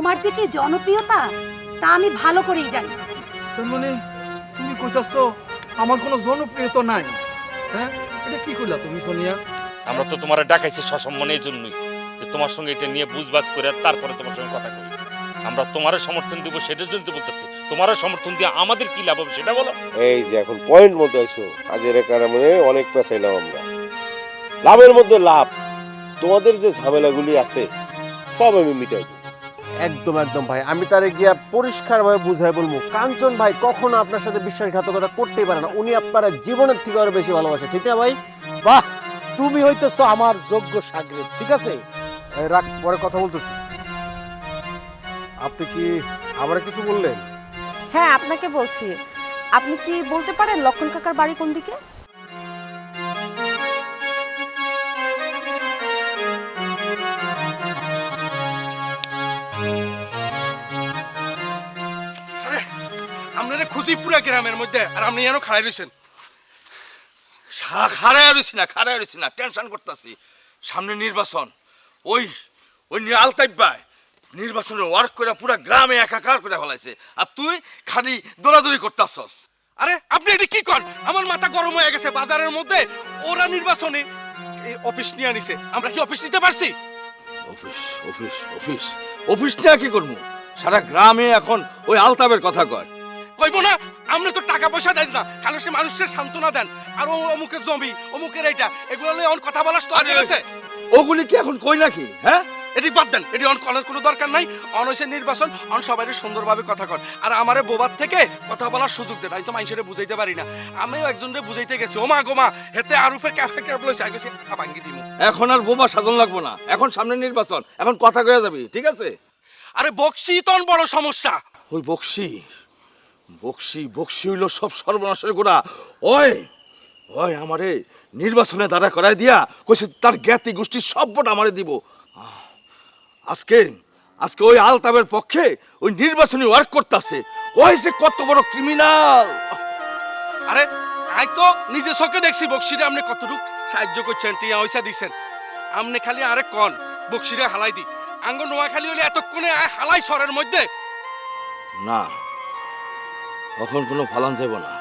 তোমার যে কি জনপ্রিয়তা তা আমি ভালো করেই জানি। তার মানে তুমি কইতাছো আমার কোনো জনপ্রিয়তা নাই? হ্যাঁ, এটা কি কইলা তুমি সোনিয়া? আমরা তো তোমার ডাকাইছি সসম্মানে এই জন্যই যে তোমার সঙ্গে এটা নিয়ে বুঝবাজ করে তারপরে তোমার সঙ্গে কথা কই। আমরা তোমারও সমর্থন দিব সেটার জন্য তো বলতেছি, তোমারও সমর্থন দিয়ে আমাদের কি লাভ হবে সেটা বলো। এই যে এখন পয়েন্ট মধ্যে আইসো, কাজের কারণে অনেক পেঁচাইলাম আমরা। লাভের মধ্যে লাভ, তোমাদের যে ঝামেলাগুলি আছে সব আমি মিটাই দেব। একদম একদম ভাই, আমি তারে গিয়া পরিষ্কারভাবে বুঝাই বলবো, কাঞ্চন ভাই কখনো আপনার সাথে বিশ্বাসঘাতকতা করতেই পারে না। উনি আপনারা জীবনের থেকে আরো বেশি ভালোবাসে, ঠিক না ভাই? বাহ, তুমি হইতেছো আমার যোগ্য সাগরেদ, ঠিক আছে? এই রাখ, পরে কথা বলতেছি। আপনি কি আবার কিছু বললেন? হ্যাঁ, আপনাকে বলছি। আপনি কি বলতে পারেন লক্ষণ কাকার বাড়ি কোন দিকে? আপনারা খুশি পুরা গ্রামের মধ্যে, আর আপনি যেন খাড়াই রয়েছেন। খাড়াই রয়েছি না, টেনশন করতেছি। সামনে নির্বাচন, ওই আলতাইবাই নির্বাচনের ওয়ার্ক করে পুরা গ্রামে একাকার করে ফেলাইছে, আর তুই খালি দৌড়াদৌড়ি করতেছস। আরে আপনি এটা কি কর? আমার মাথা গরম হয়ে গেছে। বাজারের মধ্যে ওরা নির্বাচনে অফিস নিয়ে আনিছে, আমরা কি অফিস নিতে পারছি? অফিস অফিস অফিস অফিস নিয়ে কি করবো? সারা গ্রামে এখন ওই আলতাবের কথা কয়। কইব না, আপনি তো টাকা পয়সা দেন না, খালি সে মানুষের সান্ত্বনা দেন। আর অমুকের জমি, অমুকের এইটা, এগুলো নিয়ে অন কথা বলার স্টার্ট হয়েছে। ওগুলি কি এখন কই নাকি? হ্যাঁ, এটি বাদ দেন, এটি অন করার কোনো দরকার নাই। অনসের নির্বাচন, অন সবাই সুন্দরভাবে কথা কর। আর আমারে বোবার থেকে কথা বলার সুযোগ দেন। আমি তো মানুষের বুঝাইতে পারি না, আমিও একজনরে বুঝাইতে গেছি। ওমা গোমা হেতে আরুফে ক্যাফে ক্যাফ লইছে, আমি গেছি ভাঙ্গি দিমু। এখন আর বোবা সাজন লাগবো না, এখন সামনে নির্বাচন, এখন কথা কয়ে যাবি, ঠিক আছে? আরে বক্সি তন বড় সমস্যা। ওই বক্সি বক্সি বক্সি হইল সব সর্বনাশের গোড়া। ওই ওই আমারে নির্বাচনে দাঁড়া করাই দিয়া কইছে তার জ্ঞাতি গোষ্ঠীর সবটা আমারে দিব। আজকে আজকে ওই আলতাবের পক্ষে ওই নির্বাচনী ওয়ার্ক করতেছে। ওই যে কত বড় ক্রিমিনাল! আরে আই তো নিজে চোখে দেখছি বক্সিরে আপনি কতটুক সাহায্য করছেন, টিয়া পয়সা দিচ্ছেন। আপনি খালি আরে কন বক্সিরে হালাই দি, আঙ্গ নোয়া খালি হলে এতক্ষণে হালাই সরের মধ্যে না। এখন কোনো ফালান যাব না,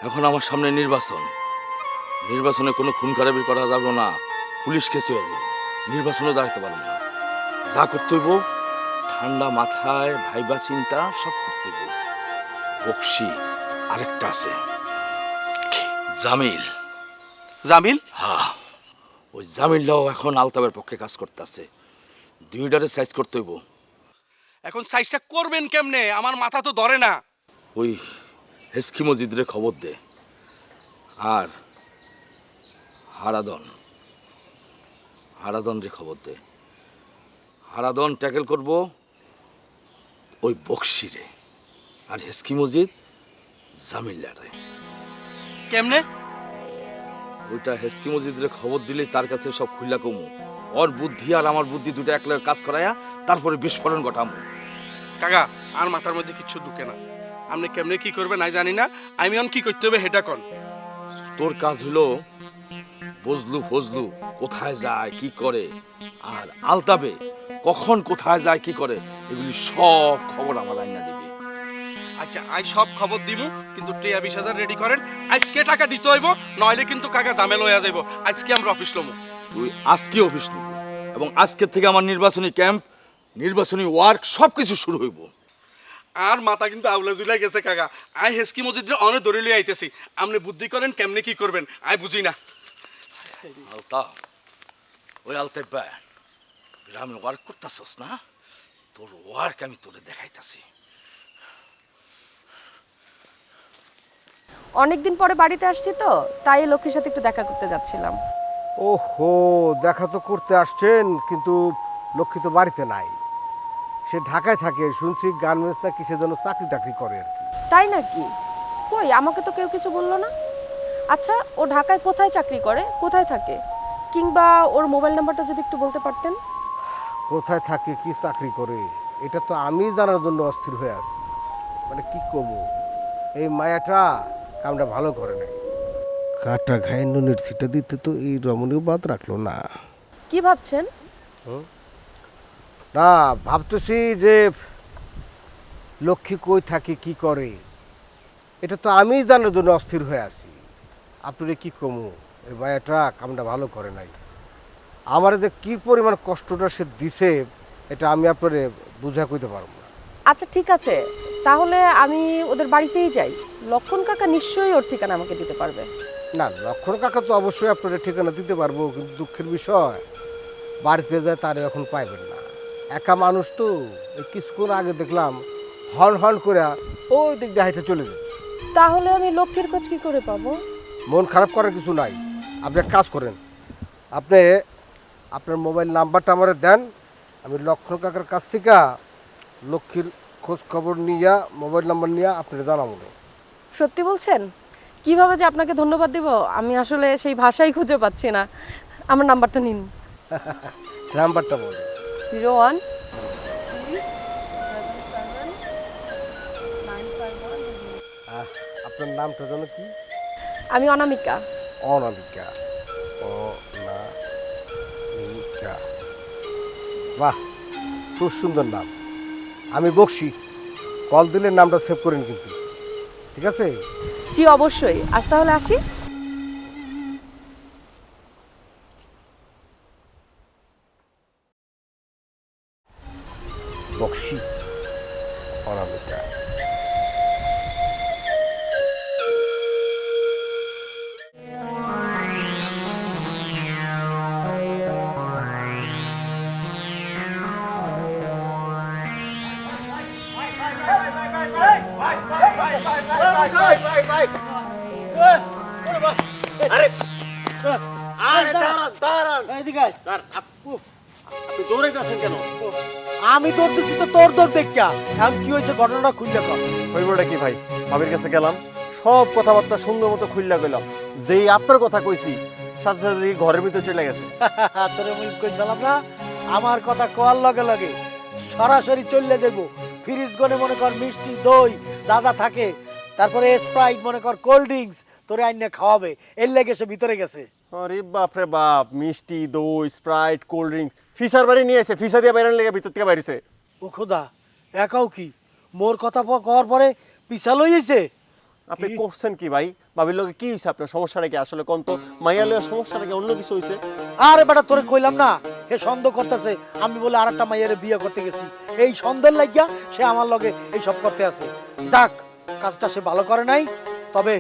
এখন আমার সামনে নির্বাচন। নির্বাচনে কোনো খুন খারাপি করা যাবে না, পুলিশ কেসে হয়ে যাবে, নির্বাচনে দাঁড়াতে পারবো না। যা করতে হইব ঠান্ডা মাথায় ভাইবা চিন্তা সব করতে হইব। বক্সি আরেকটা আছে, জামিল। জামিল? হ্যাঁ, ওই জামিলটাও এখন আলতাবের পক্ষে কাজ করতেছে। দুইটারে সাইজ করতে হইব। এখন সাইজটা করবেন কেমনে? আমার মাথা তো ধরে না। ওই হেসকি মসজিদরে খবর দে, আর হারাদন রে খবর দে। হারাদন ট্যাকেল করব ওই বক্সিরে, আর হেসকি মসজিদ জামিল্লারে। কেমনে? ওইটা হেসকি মসজিদরে খবর দিলে তার কাছে সব খুল্লা কমু। ওর বুদ্ধি আর আমার বুদ্ধি দুটো একলাগে কাজ করাইয়া তারপরে বিস্ফোরণ ঘটামু। কাকা, আর মাথার মধ্যে কিচ্ছু ঢুকে না। আপনি কেমনে কি করবেন নাই জানি না, আমি অন কি করতে হবে হেটা কন। তোর কাজ হলো বজলু ফজলু কোথায় যায় কি করে, আর আলতাবে কখন কোথায় যায় কি করে, এগুলি সব খবর আমার আইনা দিবি। আচ্ছা, আজ সব খবর দিব, কিন্তু টিয়া 20,000 রেডি করেন। আজকে টাকা দিতে হইব, নইলে কিন্তু কাকা জামেল হইয়া যাইব। আজকে আমরা অফিস লমু। তুই আজকে অফিস নিবি, এবং আজকে থেকে আমার নির্বাচনী ক্যাম্প, নির্বাচনী ওয়ার্ক সবকিছু শুরু হইব। আর মাথা কিন্তু আউলা জুলাই গেছে কাকা। আই হেসকি মসজিদে অনেক দৌড়ে লিয়ে আইতেছি, আপনি বুদ্ধি করেন কেমনে কি করবেন, আই বুঝি না। আলতা, ওই আলতাইবা গ্রামে ওয়ার্ক করতেছস না, তোর ওয়ার্ক আমি তোরে দেখাইতাছি। অনেকদিন পরে বাড়িতে আসছি তো, তাই লক্ষ্মীর সাথে একটু দেখা করতে যাচ্ছিলাম। ওহো, দেখা তো করতে আসছেন, কিন্তু লক্ষ্মী তো বাড়িতে নাই। সে ঢাকায় থাকে, শুনছি গার্মেন্টস না কিসের জন্য চাকরি টাকরি করে আর কি। তাই নাকি? কই, আমাকে তো কেউ কিছু বললো না। আচ্ছা, ও ঢাকায় কোথায় চাকরি করে, কোথায় থাকে, কিংবা ওর মোবাইল নাম্বারটা যদি একটু বলতে পারতেন। কোথায় থাকে, কি চাকরি করে, এটা তো আমি জানার জন্য অস্থির হয়ে আছি। মানে কি করবো, এই মায়াটা কামটা ভালো করে নাই। কাটা ঘায়ে নুনের ছিটা দিতে তো এই রমণীও বাদ রাখলো না। কি ভাবছেন? না, ভাবতেছি যে লক্ষ্মী কই থাকে কি করে, এটা তো আমি জানার জন্য অস্থির হয়ে আছি। আপনারে কি কমু, এই মায়াটা কামটা ভালো করে নাই। আমার যে কি পরিমাণ কষ্টটা সে দিছে এটা আমি আপনারে বুঝা কইতে পারবো না। আচ্ছা ঠিক আছে, তাহলে আমি ওদের বাড়িতেই যাই। লক্ষণ কাকা নিশ্চয়ই ওর ঠিকানা আমাকে দিতে পারবে। না, লক্ষণ কাকা তো অবশ্যই আপনার ঠিকানা দিতে পারবো, কিন্তু দুঃখের বিষয় বাড়িতে যায় তার এখন পাইবেন না। একা মানুষ তো, এই কিছুক্ষণ আগে দেখলাম হন হন করে ওই দিক দিয়ে হাইটে চলে যায়। তাহলে আমি লক্ষ্মীর খোঁজ কি করে পাবো? মন খারাপ করার কিছু নাই, আপনি এক কাজ করেন, আপনি আপনার মোবাইল নাম্বারটা আমার দেন, আমি লক্ষণ কাকার কাছ থেকে লক্ষ্মীর খোঁজ খবর নিয়ে মোবাইল নাম্বার নিয়ে আপনার জানাবো। সত্যি বলছেন? কিভাবে যে আপনাকে ধন্যবাদ দিব আমি আসলে সেই ভাষাই খুঁজে পাচ্ছি না। আমার নাম্বারটা নিন। নাম্বারটা বলুন। 01 আপনার নামটা জানো কি? আমি অনামিকা। অনামিকা। অনামিকা, বাহ, খুব সুন্দর নাম। আমি বকশি, কল দিলে নামটা সেভ করেন কিন্তু, ঠিক আছে? জি অবশ্যই, আজ তাহলে আসি। বকশি, অনামিকা। আমি দৌড়তেছি তো তোর দৌড় দেখা। এখন কি হয়েছে ঘটনাটা খুললে কর। হইবটা কি ভাই, ভাবির কাছে গেলাম, সব কথাবার্তা সুন্দর মতো খুললা গেলাম, যেই আপনার কথা কইছি সাথে সাথে দেখি ঘরের ভিতরে চলে গেছে। তোরে মুই কইছিলাম না, আমার কথা কোয়ার লগে লগে সরাসরি চললে দেবো। ফ্রিজ গনে মনে কর মিষ্টি দই যা যা থাকে, তারপরে স্প্রাইট মনে কর কোল্ড ড্রিঙ্কস তোরে আইনে খাওয়াবে, এর লেগে সে ভিতরে গেছে। আরে বাপ রে বাপ, মিষ্টি দই স্প্রাইট কোল্ড ড্রিঙ্কস ফিসার বাড়ি নিয়ে এসে ফিসা দিয়ে বাইরে লেগে ভিতর থেকে বাইরেছে। ও খোদা, একাও কি মোর কথা কওয়ার পরে পিছা লইছে? আপনি করছেন কি ভাই? ভাবির লোকে কি হয়েছে? আপনার সমস্যাটা কি আসলে কোন তো মাইয়া লইয়া সমস্যাটা কি অন্য কিছু হয়েছে? আরে বেটা তোরে কইলাম না, এ সন্দেহ করতেছে আমি বলে আরেকটা মাইয়ারে বিয়ে করতে গেছি। এই সন্দেহ লাগিয়া সে আমার লগে এই সব করতে আছে। যাক, কাজটা সে ভালো করে নাই, তবে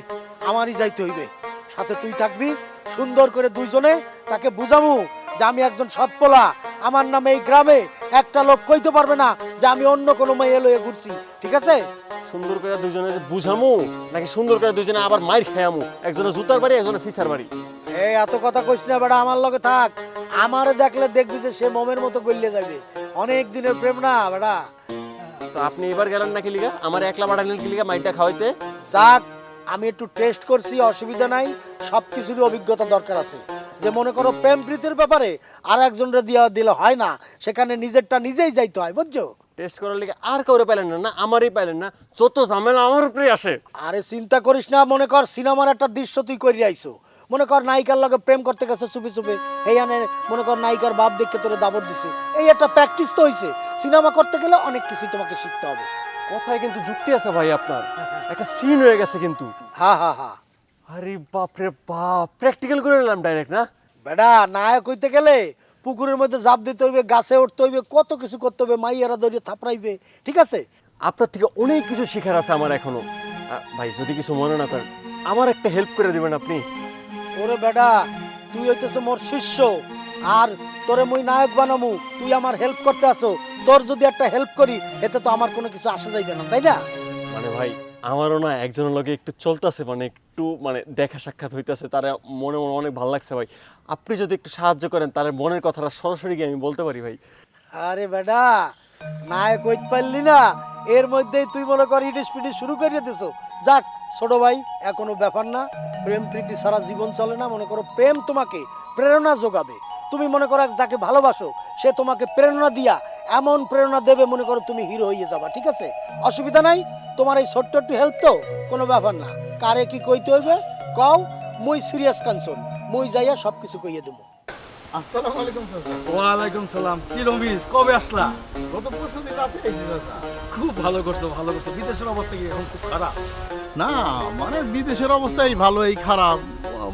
আমারই যাইতে হইবে। সাথে তুই থাকবি, সুন্দর করে দুইজনে তাকে বুঝামু যে আমি একজন সৎপোলা। আমার নামে এই গ্রামে একটা লোক কইতে পারবে না যে আমি অন্য কোনো মাইয়া লইয়া ঘুরছি, ঠিক আছে? সুন্দর করে দুজনে বুঝামু নাকি সুন্দর করে দুজনে আবার মাইর খায়ামু? একজনের জুতার বাড়ি, একজনের ফিসার বাড়ি। এই এত কথা কইস না বেটা, আমার লগে থাক। আমারে দেখলে দেখবি যে সে মোমের মতো গইলে যাবে। অনেক দিনের প্রেম না বেটা। তো আপনি এবার গেলেন নাকি লিগা আমার একলা বাড়ালেন কি লিগা মাইরটা খাওয়াইতে? যাক, আমি একটু টেস্ট করছি, অসুবিধা নাই। সব কিছুরই অভিজ্ঞতা দরকার আছে। যে মনে করো প্রেম প্রীতির ব্যাপারে আর একজনের দিয়া দিলে হয় না, সেখানে নিজেরটা নিজেই যাইতে হয়, বুঝছো? টেস্ট করার লিগে আর কাউরে পাইলেন না? না আমারই পাইলেন না? যত ঝামেলা আমার উপরে আসে। আরে চিন্তা করিস না, মনে কর সিনেমার একটা দৃশ্য তুই করে আইছো। মনে কর নায়িকার লগে প্রেম করতে গেছে চুপি চুপি, এই আনে মনে কর নায়িকার বাপ দেখে তোরে দাবর দিছে। এই একটা প্র্যাকটিস তো হইছে। সিনেমা করতে গেলে অনেক কিছু তোমাকে শিখতে হবে। কথায় কিন্তু যুক্তি আছে ভাই আপনার, একটা সিন হয়ে গেছে কিন্তু। হা হা হা। আরে বাপ রে বাপ, প্র্যাকটিক্যাল করে নিলাম ডাইরেক্ট না? বেটা নায়ক হইতে গেলে পুকুরের মধ্যে জাপ দিতে হইবে, গাছে উঠতে হইবে, কত কিছু করতে হবে, মাইয়ারা ধরিয়ে থাপড়াইবে, ঠিক আছে? আপনার থেকে অনেক কিছু শেখার আছে আমার এখনো। ভাই যদি কিছু মনে না করেন, আমার একটা হেল্প করে দিবেন আপনি? ওরে বেটা, তুই হইতেছ মোর শিষ্য, আর তোরে মুই নায়ক বানামু, তুই আমার হেল্প করতে আসো। তোর যদি একটা হেল্প করি এতে তো আমার কোনো কিছু আসা যাইবে না, তাই না? মানে ভাই আমারও না একজনের লগে একটু চলতেছে, মানে একটু মানে দেখা সাক্ষাৎ হইতেছে, তার মনে মনে অনেক ভালো লাগছে ভাই। আপনি যদি একটু সাহায্য করেন তার মনের কথাটা সরাসরি গিয়ে আমি বলতে পারি ভাই। আরে বেটা, নায়ক হইতে পারলি না, এর মধ্যেই তুই মনে কর ইডিস পিডিস শুরু করিয়ে দিছো। যাক ছোট ভাই, এখনো ব্যাপার না। প্রেম প্রীতি সারা জীবন চলে না। মনে করো প্রেম তোমাকে প্রেরণা যোগাবে। তুমি মনে করো যাকে ভালোবাসো সে তোমাকে প্রেরণা দিয়া এমন প্রেরণা দেবে, মনে করো তুমি হিরো হয়ে যাবা, ঠিক আছে? অসুবিধা নাই। তোমার এই ছোট্ট একটু হেল্প তো, কোনো ব্যাপার না। কারে কি কইতে হইবে কও, মুই সিরিয়াস কানসন, মুই যাইয়া সব কিছু কইয়ে দেবো। আসসালামু আলাইকুম চাচা। ওয়ালাইকুম সালাম। কি রমিজ, কবে আসলা? গত পরশুদিন রাতে এসেছি চাচা। খুব ভালো করছো, ভালো করছো। বিদেশের অবস্থা কি এখন খুব খারাপ? না মানে বিদেশের অবস্থাই ভালো এই খারাপ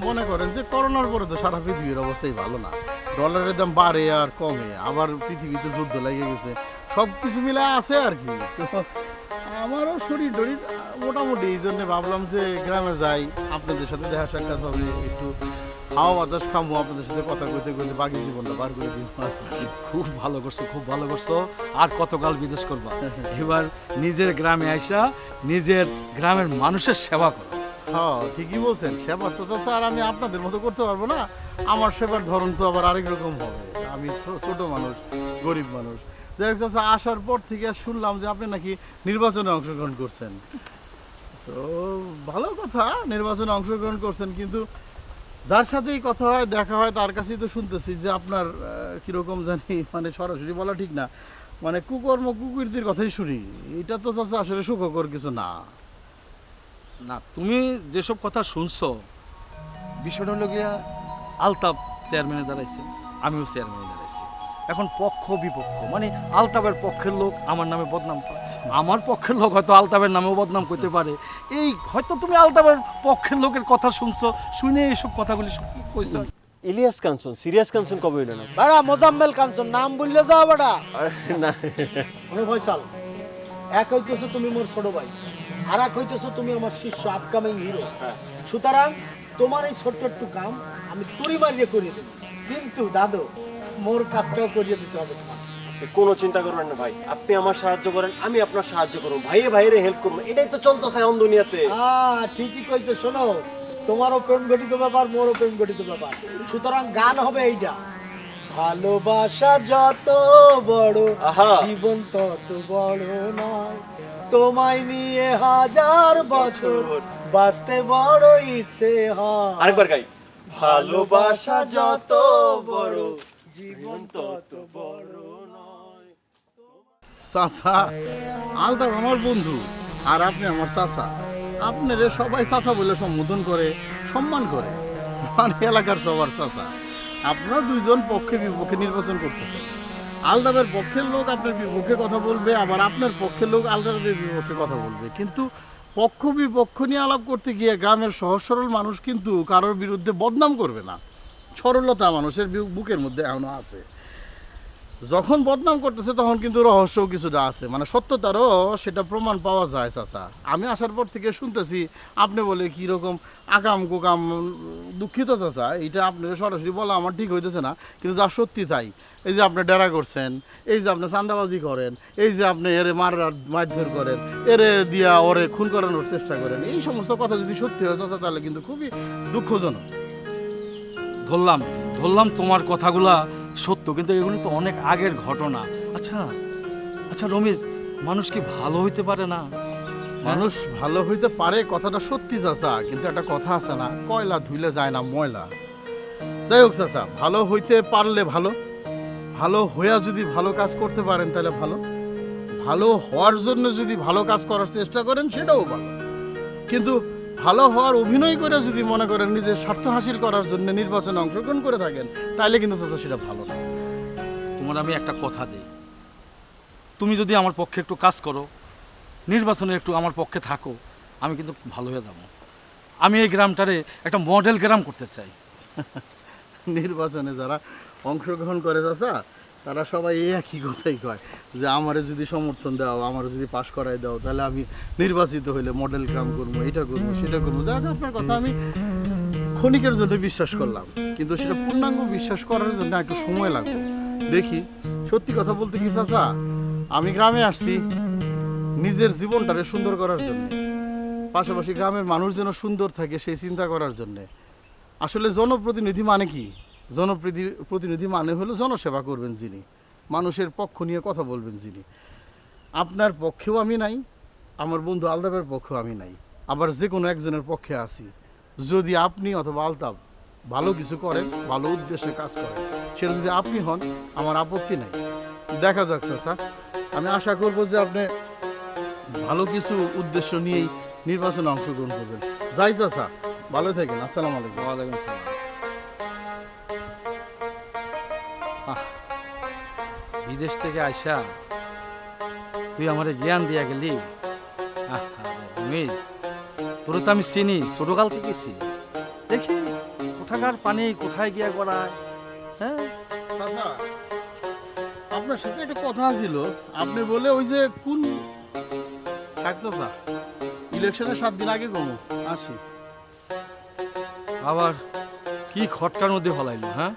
মনে করেন যে করোনার পরে তো সারা পৃথিবীর অবস্থাই ভালো না। ডলারের দাম বাড়ে আর কমে, আবার পৃথিবীতে যুদ্ধ লেগে গেছে, সব কিছু মিলে আছে আর কি। তো আমারও শরীর টরীর মোটামুটি, এই জন্য ভাবলাম যে গ্রামে যাই, আপনাদের সাথে দেখা সাক্ষাৎ হবে, একটু হাওয়া বাতাস খামো, আপনাদের সাথে কথা কইতে কইতে বাকি জীবনটা পার করে দিব। খুব ভালো করছো, খুব ভালো করছো। আর কতকাল বিদেশ করবা? এবার নিজের গ্রামে আইসা নিজের গ্রামের মানুষের সেবা করো। হ্যাঁ ঠিকই বলছেন, সেবার তো চাচা আর আমি আপনাদের মতো করতে পারবো না। আমার সেবার ধরন তো আবার আরেক রকম হবে। আমি ছোট মানুষ, গরিব মানুষ। যাই হোক চাচা, আসার পর থেকে শুনলাম যে আপনি নাকি নির্বাচনে অংশগ্রহণ করছেন। তো ভালো কথা, নির্বাচনে অংশগ্রহণ করছেন, কিন্তু যার সাথেই কথা হয় দেখা হয় তার কাছেই তো শুনতেছি যে আপনার কীরকম জানি, মানে সরাসরি বলা ঠিক না, মানে কুকর্ম কুকীর্তির কথাই শুনি। এটা তো চাচা আসলে সুখকর কিছু না। না, তুমি যেসব কথা শুনছো, বিষয়টা হলো গিয়া আলতাফ চেয়ারম্যানে দাঁড়াইছে, আমিও চেয়ারম্যানে দাঁড়াইছি। এখন পক্ষ বিপক্ষ, মানে আলতাফের পক্ষের লোক আমার নামে বদনাম করে, আমার পক্ষের লোক হয়তো আলতাফের নামেও বদনাম করতে পারে। এই হয়তো তুমি আলতাফের পক্ষের লোকের কথা শুনছো, শুনে এইসব কথাগুলি কইছো। ইলিয়াস কাঞ্চন, সিরিয়াস কাঞ্চন কবে হইল না? বাড়া মোজাম্মেল কাঞ্চন নাম বললে যাও বাড়া। না আমি ফয়সাল, এক হইতেছো তুমি মোর ছোট ভাই, আর এক হইতেছো তুমি আমার শিষ্য, আপকামিং হিরো। সুতরাং তোমার এই ছোট্ট একটু কাম আমি তুড়ি মারিয়ে করিয়ে দেবো, কিন্তু দাদু মোর কাজটাও করিয়ে দিতে হবে তোমার। কোনো চিন্তা করবেন না ভাই, আপনি আমার সাহায্য করেন, আমি আপনার সাহায্য করবো, ভাইয়ে ভাইয়ের হেল্প করবো, এটাই তো চলতেছে এখন দুনিয়াতে। ঠিকই কইছো। শোনো, তোমারও প্রেম ঘটিত ব্যাপার, মোরও প্রেম ঘটিত ব্যাপার, সুতরাং গান হবে এইটা, ভালোবাসা যত বড় জীবন তত বড় নয়, তোমায় নিয়ে হাজার বছর বাঁচতে বড় ইচ্ছে হয়। আরেকবার গাই, ভালোবাসা যত বড় জীবন তত বড় নয়। চাচা, আলতাফ আমার বন্ধু আর আপনি আমার চাচা। আপনার সবাই চাচা বলে সম্বোধন করে, সম্মান করে, মানে এলাকার সবার চাচা। আপনারা দুইজন পক্ষে বিপক্ষে নির্বাচন করতেছেন। আলতাফের পক্ষের লোক আপনার বিপক্ষে কথা বলবে, আবার আপনার পক্ষের লোক আলতাফের বিপক্ষে কথা বলবে, কিন্তু পক্ষ বিপক্ষ নিয়ে আলাপ করতে গিয়ে গ্রামের সহজ সরল মানুষ কিন্তু কারোর বিরুদ্ধে বদনাম করবে না। সরলতা মানুষের বুকের মধ্যে এখনো আছে। যখন বদনাম করতেছে তখন কিন্তু রহস্যও কিছুটা আছে, মানে সত্যতারও সেটা প্রমাণ পাওয়া যায়। চাচা, আমি আসার পর থেকে শুনতেছি আপনি বলে কীরকম আকাম কুকাম। দুঃখিত চাচা, এটা আপনার সরাসরি বলা আমার ঠিক হইতেছে না, কিন্তু যা সত্যি তাই। এই যে আপনি ডেরা করছেন, এই যে আপনি চাঁদাবাজি করেন, এই যে আপনি এরে মারধর করেন, এরে দিয়া ওরে খুন করানোর চেষ্টা করেন, এই সমস্ত কথা যদি সত্যি হয় চাচা, তাহলে কিন্তু খুবই দুঃখজনক। ধরলাম তোমার কথাগুলা সত্য, কিন্তু এগুলি তো অনেক আগের ঘটনা। আচ্ছা আচ্ছা রমেশ, মানুষ কি ভালো হইতে পারে না? মানুষ ভালো হইতে পারে, কথাটা সত্যি চাচা, কিন্তু একটা কথা আছে না, কয়লা ধুইলে যায় না ময়লা। যাই হোক চাচা, ভালো হইতে পারলে ভালো, ভালো হইয়া যদি ভালো কাজ করতে পারেন তাহলে ভালো, ভালো হওয়ার জন্য যদি ভালো কাজ করার চেষ্টা করেন সেটাও ভালো, কিন্তু ভালো হওয়ার অভিনয় করে যদি মনে করেন নিজের স্বার্থ হাসিল করার জন্য নির্বাচনে অংশগ্রহণ করে থাকেন, তাহলে কিন্তু চাচা সেটা ভালো না। তোমার আমি একটা কথা দিই, তুমি যদি আমার পক্ষে একটু কাজ করো, নির্বাচনে একটু আমার পক্ষে থাকো, আমি কিন্তু ভালো হয়ে যাবো। আমি এই গ্রামটারে একটা মডেল গ্রাম করতে চাই। নির্বাচনে যারা অংশগ্রহণ করে চাচা, তারা সবাই এই একই কথাই কয় যে আমারে যদি সমর্থন দাও, আমারে যদি পাশ করাই দাও, তাহলে আমি নির্বাচিত হইলে মডেল গ্রাম করবো, এটা করবো সেটা করবো। যাক, আপনার কথা আমি ক্ষণিকের জন্য বিশ্বাস করলাম, কিন্তু সেটা পূর্ণাঙ্গ বিশ্বাস করার জন্য একটু সময় লাগবে। দেখি, সত্যি কথা বলতে কি চাচা, আমি গ্রামে আসছি নিজের জীবনটারে সুন্দর করার জন্য, পাশাপাশি গ্রামের মানুষ যেন সুন্দর থাকে সেই চিন্তা করার জন্যে। আসলে জনপ্রতিনিধি মানে কি? জনপ্রতিনিধি মানে হলো জনসেবা করবেন যিনি, মানুষের পক্ষ নিয়ে কথা বলবেন যিনি। আপনার পক্ষেও আমি নাই, আমার বন্ধু আলতাফের পক্ষেও আমি নাই, আবার যে কোনো একজনের পক্ষে আছি। যদি আপনি অথবা আলতাফ ভালো কিছু করেন, ভালো উদ্দেশ্যে কাজ করেন, সেটা যদি আপনি হন, আমার আপত্তি নাই। দেখা যাক চাচা, আমি আশা করবো যে আপনি ভালো কিছু উদ্দেশ্য নিয়েই নির্বাচনে অংশগ্রহণ করবেন। যাই চাচা, ভালো থাকেন। আসসালামু আলাইকুম। ওয়ালাইকুম আসসালাম। বিদেশ থেকে আইসা তুই আমারে জ্ঞান দিয়া গেলি। তোরে তো আমি চিনি, ছোটকাল থেকে চিনি। দেখি কোথাকার পানি কোথায় গিয়া গড়ায়। হ্যাঁ চাচা, আপনার সাথে একটা কথা ছিল। আপনি বলে ওই যে কোন থাক চাচা, ইলেকশনের 7 দিন আগে কমো আসি। আবার কি খটকার মধ্যে হলাইলো, হ্যাঁ?